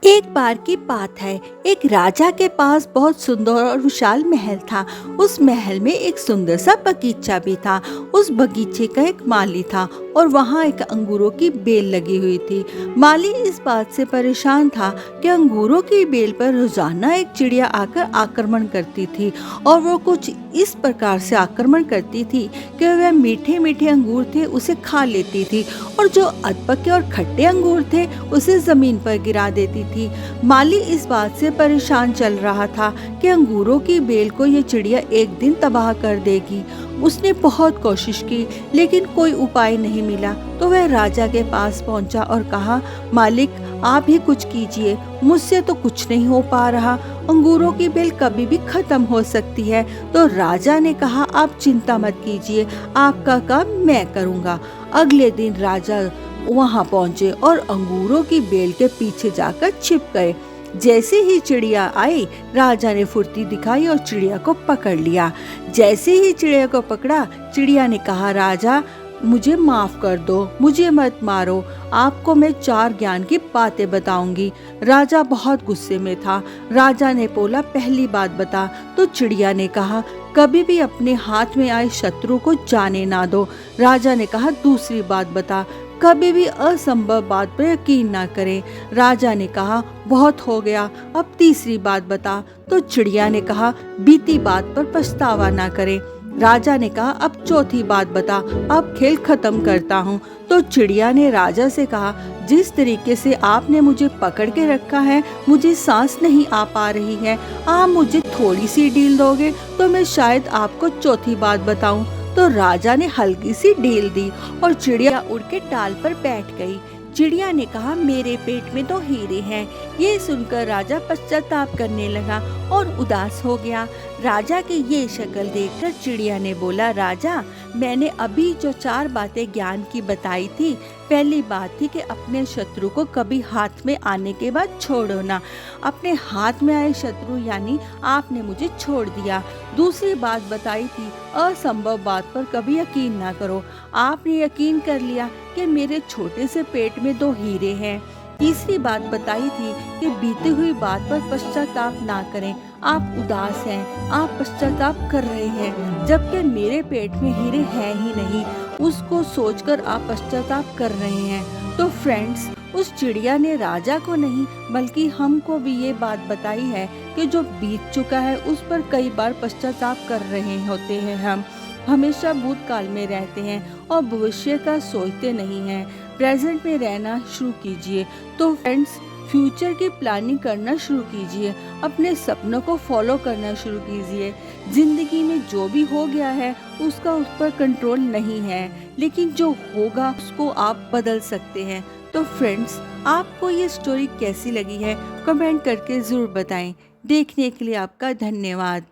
एक बार की बात है। एक राजा के पास बहुत सुंदर और विशाल महल था। उस महल में एक सुंदर सा बगीचा भी था। उस बगीचे का एक माली था और वहाँ एक अंगूरों की बेल लगी हुई थी। माली इस बात से परेशान था कि अंगूरों की बेल पर रोजाना एक चिड़िया आकर आक्रमण करती थी और वो कुछ इस प्रकार से आक्रमण करती थी कि वह मीठे मीठे अंगूर थे उसे खा लेती थी और जो अधपके और खट्टे अंगूर थे उसे जमीन पर गिरा देती थी। माली इस बात से परेशान चल रहा था कि अंगूरों की बेल को ये चिड़िया एक दिन तबाह कर देगी। उसने बहुत कोशिश की लेकिन कोई उपाय नहीं मिला, तो वह राजा के पास पहुंचा और कहा, मालिक आप ही कुछ कीजिए, मुझसे तो कुछ नहीं हो पा रहा, अंगूरों की बेल कभी भी खत्म हो सकती है। तो राजा ने कहा, आप चिंता मत कीजिए, आपका काम मैं करूँगा। अगले दिन राजा वहां पहुंचे और अंगूरों की बेल के पीछे जाकर छिप गए। जैसे ही चिड़िया आई, राजा ने फुर्ती दिखाई और चिड़िया को पकड़ लिया। जैसे ही चिड़िया को पकड़ा, चिड़िया ने कहा, राजा मुझे माफ कर दो, मुझे मत मारो, आपको मैं 4 ज्ञान की बातें बताऊंगी। राजा बहुत गुस्से में था। राजा ने बोला, पहली बात बता। तो चिड़िया ने कहा, कभी भी अपने हाथ में आए शत्रु को जाने ना दो। राजा ने कहा, दूसरी बात बता। कभी भी असंभव बात पर यकीन ना करें। राजा ने कहा, बहुत हो गया, अब तीसरी बात बता। तो चिड़िया ने कहा, बीती बात पर पछतावा ना करें। राजा ने कहा, अब चौथी बात बता, अब खेल खत्म करता हूँ। तो चिड़िया ने राजा से कहा, जिस तरीके से आपने मुझे पकड़ के रखा है, मुझे सांस नहीं आ पा रही है। आप मुझे थोड़ी सी ढील दोगे तो मैं शायद आपको चौथी बात बताऊं। तो राजा ने हल्की सी ढील दी और चिड़िया उड़ के टाल पर बैठ गई। चिड़िया ने कहा, मेरे पेट में तो हीरे हैं। ये सुनकर राजा पश्चाताप करने लगा और उदास हो गया। राजा की ये शक्ल देखकर चिड़िया ने बोला, राजा मैंने अभी जो 4 बातें ज्ञान की बताई थी, पहली बात थी कि अपने शत्रु को कभी हाथ में आने के बाद छोड़ो ना। अपने हाथ में आए शत्रु यानी आपने मुझे छोड़ दिया। दूसरी बात बताई थी, असंभव बात पर कभी यकीन ना करो। आपने यकीन कर लिया कि मेरे छोटे से पेट में 2 हीरे हैं। तीसरी बात बताई थी कि बीती हुई बात पर पश्चाताप ना करें। आप उदास हैं, आप पश्चाताप कर रहे हैं, जबकि मेरे पेट में हीरे हैं ही नहीं, उसको सोचकर आप पश्चाताप कर रहे हैं। तो फ्रेंड्स, उस चिड़िया ने राजा को नहीं बल्कि हमको भी ये बात बताई है कि जो बीत चुका है उस पर कई बार पश्चाताप कर रहे होते हैं। हम हमेशा भूतकाल में रहते हैं और भविष्य का सोचते नहीं हैं। प्रेजेंट में रहना शुरू कीजिए। तो फ्रेंड्स, फ्यूचर की प्लानिंग करना शुरू कीजिए, अपने सपनों को फॉलो करना शुरू कीजिए। जिंदगी में जो भी हो गया है उसका उस पर कंट्रोल नहीं है, लेकिन जो होगा उसको आप बदल सकते हैं। तो फ्रेंड्स, आपको ये स्टोरी कैसी लगी है कमेंट करके ज़रूर बताएं। देखने के लिए आपका धन्यवाद।